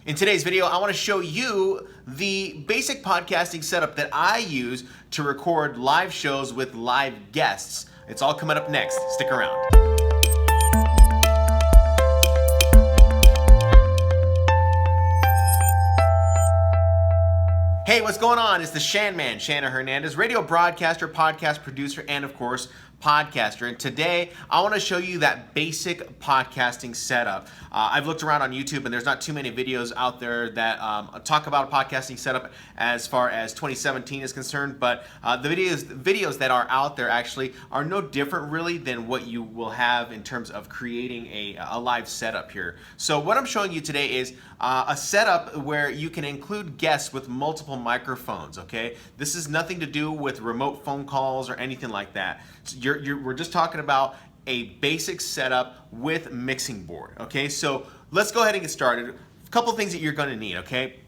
In today's video, I want to show you the basic podcasting setup that I use to record live shows with live guests. It's all coming up next. Stick around. Hey, what's going on? It's the Shan Man, Shannon Hernandez, radio broadcaster, podcast producer, and of course, podcaster. And today, I want to show you that basic podcasting setup. I've looked around on YouTube and there's not too many videos out there that talk about a podcasting setup as far as 2017 is concerned, but the videos that are out there actually are no different really than what you will have in terms of creating a live setup here. So what I'm showing you today is a setup where you can include guests with multiple microphones, okay? This is nothing to do with remote phone calls or anything like that. We're just talking about a basic setup with mixing board, okay? So let's go ahead and get started. A couple things that you're gonna need, okay?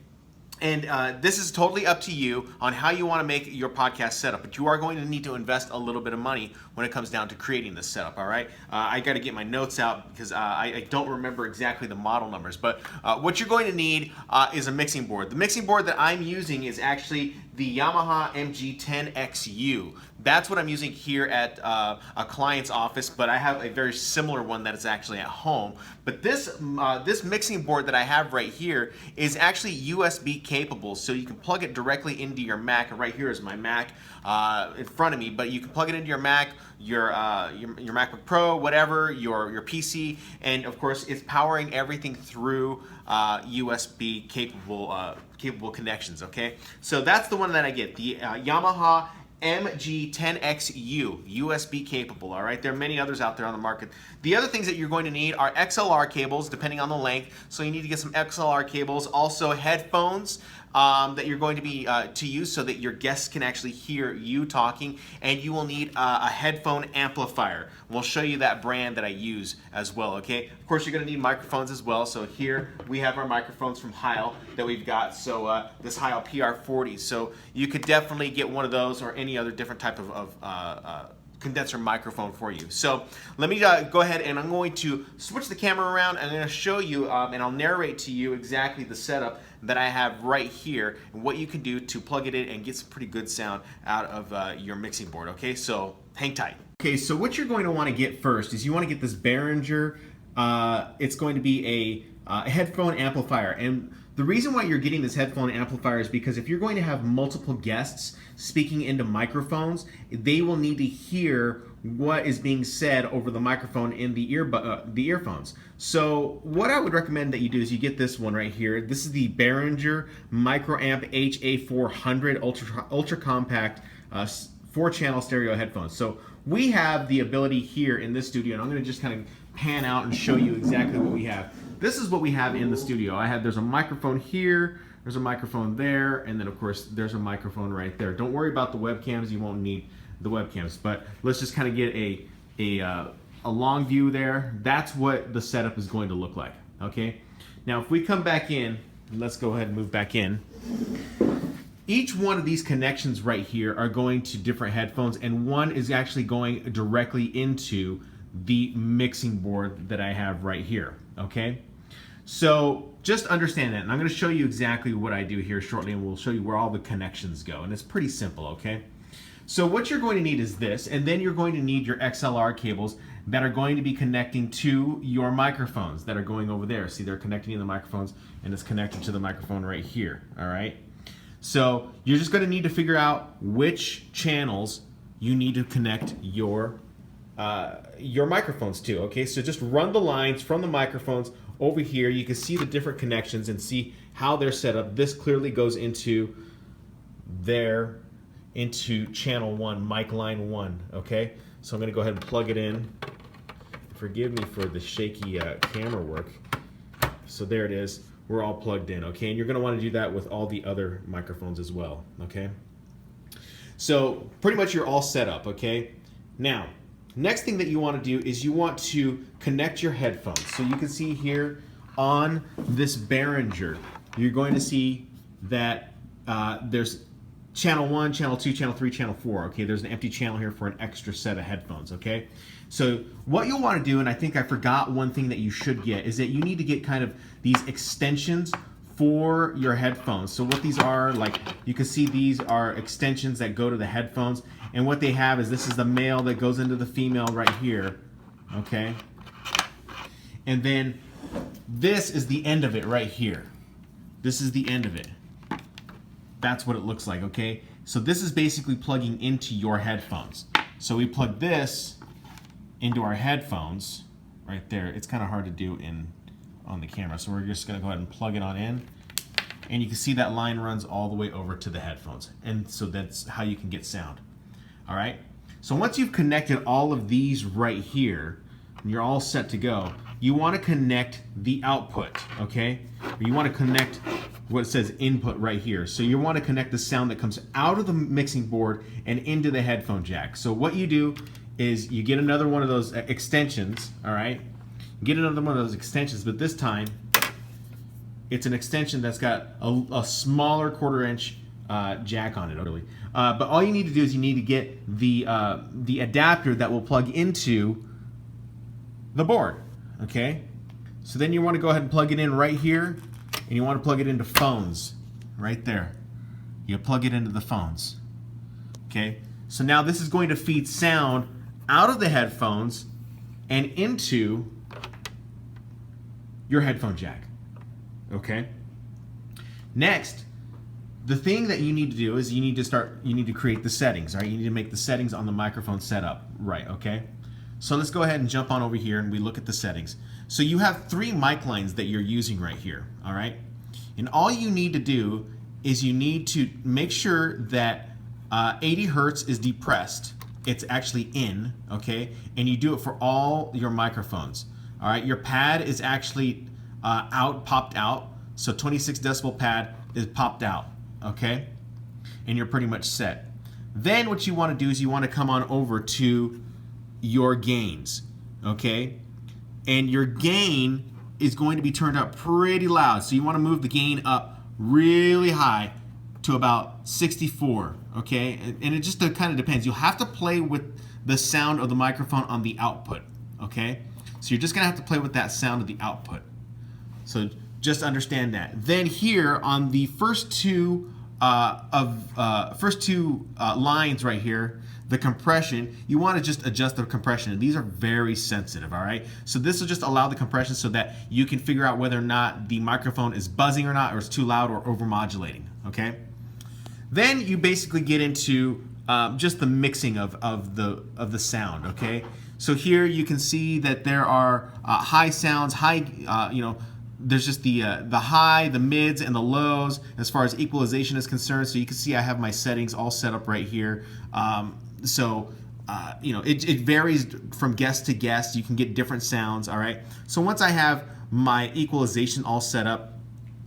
And this is totally up to you on how you want to make your podcast setup, but you are going to need to invest a little bit of money when it comes down to creating this setup, all right? I got to get my notes out because I don't remember exactly the model numbers, but what you're going to need is a mixing board. The mixing board that I'm using is actually the Yamaha MG10XU. That's what I'm using here at a client's office, but I have a very similar one that is actually at home. But this mixing board that I have right here is actually USB capable, so you can plug it directly into your Mac. And right here is my Mac in front of me, but you can plug it into your Mac, your MacBook Pro, whatever, your PC, and of course it's powering everything through USB capable connections, okay? So that's the one that I get, the Yamaha MG10XU, USB capable, all right? There are many others out there on the market. The other things that you're going to need are XLR cables, depending on the length. So you need to get some XLR cables, also headphones that you're going to be to use so that your guests can actually hear you talking, and you will need a headphone amplifier. We'll show you that brand that I use as well, okay? Of course, you're gonna need microphones as well. So here we have our microphones from Heil that we've got. So this Heil PR40. So you could definitely get one of those or any other different type of condenser microphone for you. So let me go ahead and I'm going to switch the camera around. I'm going to show you and I'll narrate to you exactly the setup that I have right here and what you can do to plug it in and get some pretty good sound out of your mixing board. Okay, so hang tight. Okay, so what you're going to want to get first is you want to get this Behringer. It's going to be a headphone amplifier, and the reason why you're getting this headphone amplifier is because if you're going to have multiple guests speaking into microphones, they will need to hear what is being said over the microphone in the earphones. So what I would recommend that you do is you get this one right here. This is the Behringer Microamp HA400 ultra compact 4-channel stereo headphones. So we have the ability here in this studio, and I'm going to just kind of pan out and show you exactly what we have. This is what we have in the studio. There's a microphone here, there's a microphone there, and then of course there's a microphone right there. Don't worry about the webcams, you won't need the webcams, but let's just kind of get a long view there. That's what the setup is going to look like, okay? Now if we come back in, let's go ahead and move back in. Each one of these connections right here are going to different headphones, and one is actually going directly into the mixing board that I have right here, okay? So just understand that, and I'm going to show you exactly what I do here shortly, and we'll show you where all the connections go, and it's pretty simple, okay? So what you're going to need is this, and then you're going to need your XLR cables that are going to be connecting to your microphones that are going over there. See, they're connecting to the microphones, and it's connected to the microphone right here, all right? So you're just going to need to figure out which channels you need to connect your microphones to, okay? So just run the lines from the microphones over here. You can see the different connections and see how they're set up. This clearly goes into channel 1, mic line 1, okay? So I'm gonna go ahead and plug it in. Forgive me for the shaky camera work. So there it is, we're all plugged in, okay? And you're gonna wanna do that with all the other microphones as well, okay? So pretty much you're all set up, okay? Now, next thing that you want to do is you want to connect your headphones. So you can see here on this Behringer, you're going to see that there's channel 1, channel 2, channel 3, channel 4. Okay, there's an empty channel here for an extra set of headphones, okay? So what you'll want to do, and I think I forgot one thing that you should get, is that you need to get kind of these extensions for your headphones. So what these are, like you can see these are extensions that go to the headphones, and what they have is this is the male that goes into the female right here, okay? And then this is the end of it right here. This is the end of it. That's what it looks like, okay? So this is basically plugging into your headphones. So we plug this into our headphones right there. It's kind of hard to do on the camera, so we're just gonna go ahead and plug it on in. And you can see that line runs all the way over to the headphones. And so that's how you can get sound. All right? So once you've connected all of these right here, and you're all set to go, you want to connect the output, okay? You want to connect what says input right here. So you want to connect the sound that comes out of the mixing board and into the headphone jack. So what you do is you get another one of those extensions, all right? Get another one of those extensions, but this time it's an extension that's got a smaller 1/4 inch jack on it, really. But all you need to do is you need to get the adapter that will plug into the board, okay? So then you want to go ahead and plug it in right here, and you want to plug it into phones, right there. You plug it into the phones, okay? So now this is going to feed sound out of the headphones and into your headphone jack, okay? Next, the thing that you need to do is you need to create the settings, all right? You need to make the settings on the microphone set up right, okay? So let's go ahead and jump on over here and we look at the settings. So you have 3 mic lines that you're using right here, all right? And all you need to do is you need to make sure that 80 hertz is depressed. It's actually in, okay? And you do it for all your microphones, all right? Your pad is actually popped out. So 26 decibel pad is popped out, okay? And you're pretty much set. Then what you want to do is you want to come on over to your gains, okay? And your gain is going to be turned up pretty loud. So you want to move the gain up really high to about 64, okay? And it just kind of depends. You'll have to play with the sound of the microphone on the output, okay? So you're just gonna have to play with that sound of the output. So just understand that. Then here on the first two lines right here, the compression, you want to just adjust the compression. And these are very sensitive, all right? So this will just allow the compression so that you can figure out whether or not the microphone is buzzing or not, or it's too loud or overmodulating, okay? Then you basically get into just the mixing of the sound, okay? So here you can see that there are high sounds, there's just the high, the mids, and the lows as far as equalization is concerned. So you can see I have my settings all set up right here. It varies from guest to guest. You can get different sounds, all right? So once I have my equalization all set up,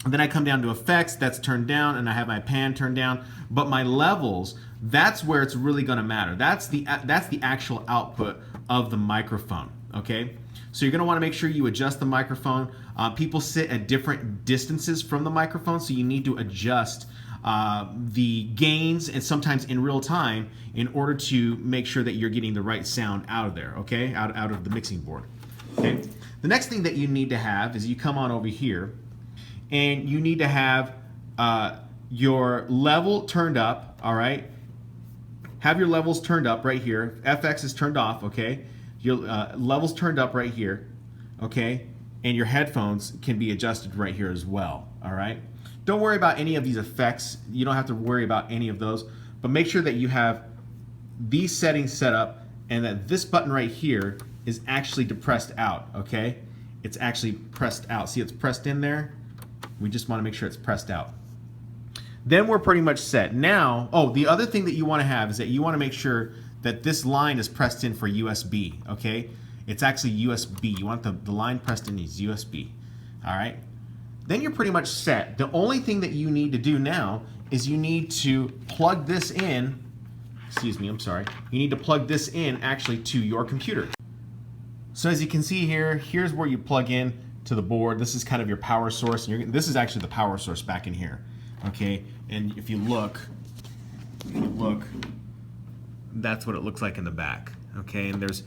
then I come down to effects, that's turned down, and I have my pan turned down. But my levels, that's where it's really gonna matter. That's the actual output of the microphone, okay? So you're gonna wanna make sure you adjust the microphone. People sit at different distances from the microphone, so you need to adjust the gains, and sometimes in real time, in order to make sure that you're getting the right sound out of there, okay? Out of the mixing board, okay? The next thing that you need to have is you come on over here, and you need to have your level turned up, all right? Have your levels turned up right here. FX is turned off, okay? Your levels turned up right here, okay? And your headphones can be adjusted right here as well, all right? Don't worry about any of these effects. You don't have to worry about any of those, but make sure that you have these settings set up and that this button right here is actually depressed out, okay? It's actually pressed out. See, it's pressed in there. We just want to make sure it's pressed out. Then we're pretty much set. Now, the other thing that you want to have is that you want to make sure that this line is pressed in for USB, okay? It's actually USB. You want the line pressed in as USB, all right? Then you're pretty much set. The only thing that you need to do now is you need to plug this in, you need to plug this in actually to your computer. So as you can see here, here's where you plug in to the board. This is kind of your power source. And this is actually the power source back in here, okay? And if you look, that's what it looks like in the back, okay? And there's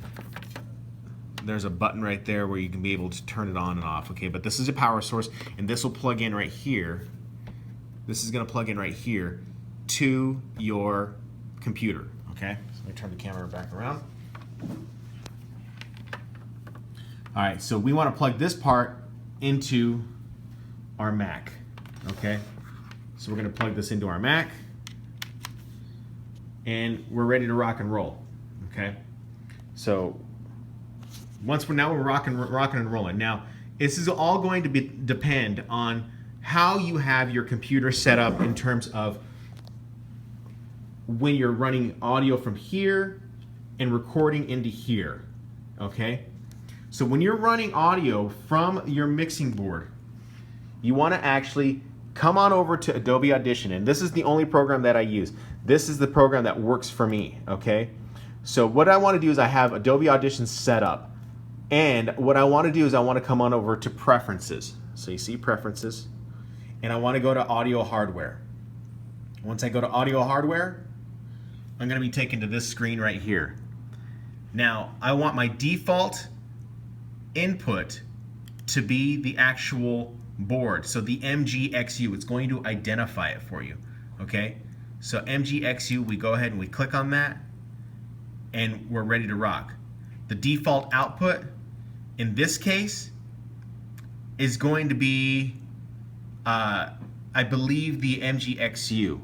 there's a button right there where you can be able to turn it on and off, okay? But this is a power source, and this will plug in right here. This is gonna plug in right here to your computer, okay? So let me turn the camera back around. All right, so we wanna plug this part into our Mac, okay? So we're gonna plug this into our Mac, and we're ready to rock and roll, okay? So once we're rocking and rolling. Now, this is all going to depend on how you have your computer set up in terms of when you're running audio from here and recording into here, okay? So when you're running audio from your mixing board, you want to actually come on over to Adobe Audition, and this is the only program that I use. This is the program that works for me, okay? So what I want to do is I have Adobe Audition set up, and what I want to do is I want to come on over to Preferences. So you see Preferences, and I want to go to Audio Hardware. Once I go to Audio Hardware, I'm going to be taken to this screen right here. Now, I want my default input to be the actual board. So the MGXU, it's going to identify it for you, okay? So MGXU, we go ahead and we click on that, and we're ready to rock. The default output, in this case, is going to be, I believe, the MGXU.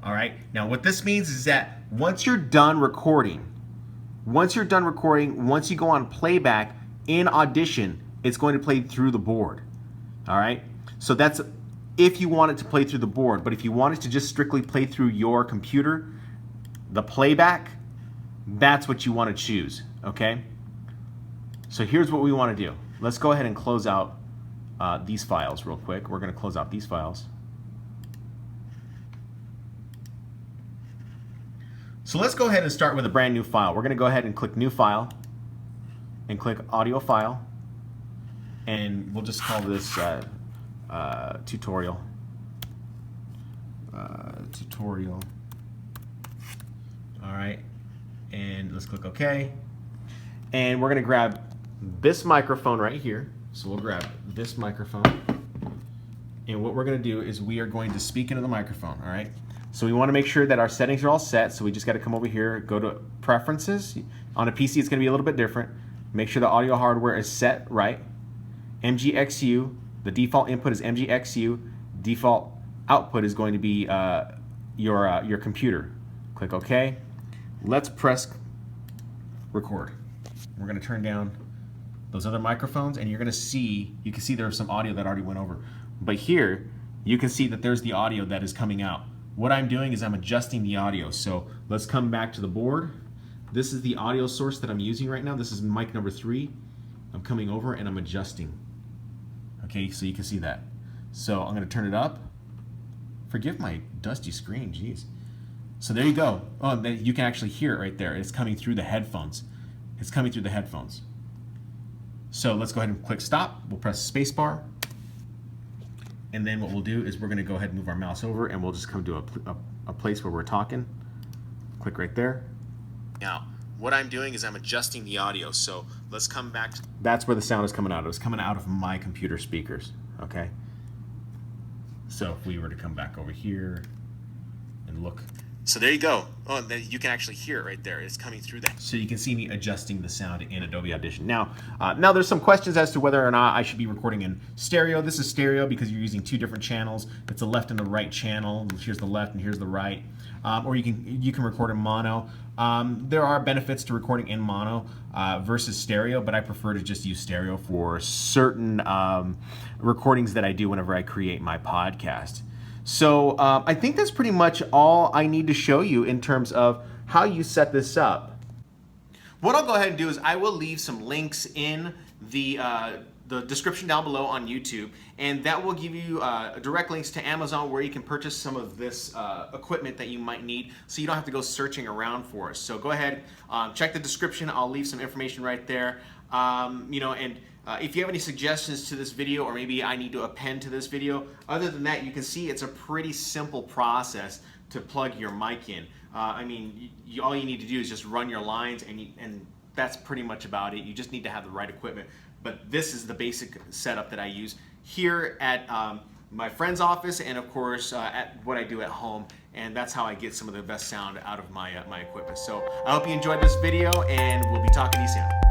All right, now what this means is that once you're done recording, once you go on playback in Audition, it's going to play through the board. All right, so that's if you want it to play through the board, but if you want it to just strictly play through your computer, the playback, that's what you want to choose, okay? So here's what we want to do. Let's go ahead and close out these files real quick. We're going to close out these files. So let's go ahead and start with a brand new file. We're going to go ahead and click New File and click Audio File, and we'll just call this tutorial. Tutorial. All right, and let's click OK. And we're going to grab this microphone right here. So we'll grab this microphone, and what we're going to do is we are going to speak into the microphone. All right. So we want to make sure that our settings are all set. So we just got to come over here, go to Preferences. On a PC, it's going to be a little bit different. Make sure the audio hardware is set right. MGXU, the default input is MGXU. Default output is going to be your computer. Click OK. Let's press record. We're going to turn down those other microphones, and you're going to see, you can see there's some audio that already went over. But here, you can see that there's the audio that is coming out. What I'm doing is I'm adjusting the audio. So let's come back to the board. This is the audio source that I'm using right now. This is mic number 3. I'm coming over and I'm adjusting. Okay, so you can see that. So I'm going to turn it up. Forgive my dusty screen, geez. So there you go. Oh, you can actually hear it right there. It's coming through the headphones. It's coming through the headphones. So let's go ahead and click stop. We'll press space bar. And then what we'll do is we're going to go ahead and move our mouse over, and we'll just come to a place where we're talking. Click right there. Now, what I'm doing is I'm adjusting the audio. So let's come back. That's where the sound is coming out. It was coming out of my computer speakers. Okay. So if we were to come back over here and look. So there you go. Oh, you can actually hear it right there. It's coming through that. So you can see me adjusting the sound in Adobe Audition. Now there's some questions as to whether or not I should be recording in stereo. This is stereo because you're using 2 different channels. It's a left and a right channel. Here's the left and here's the right. Or you can record in mono. There are benefits to recording in mono versus stereo, but I prefer to just use stereo for certain recordings that I do whenever I create my podcast. So I think that's pretty much all I need to show you in terms of how you set this up. What I'll go ahead and do is I will leave some links in the description down below on YouTube, and that will give you direct links to Amazon where you can purchase some of this equipment that you might need, so you don't have to go searching around for it. So go ahead, check the description. I'll leave some information right there. If you have any suggestions to this video, or maybe I need to append to this video, other than that, you can see it's a pretty simple process to plug your mic in. All you need to do is just run your lines, and that's pretty much about it. You just need to have the right equipment. But this is the basic setup that I use here at my friend's office, and of course at what I do at home, and that's how I get some of the best sound out of my equipment. So I hope you enjoyed this video, and we'll be talking to you soon.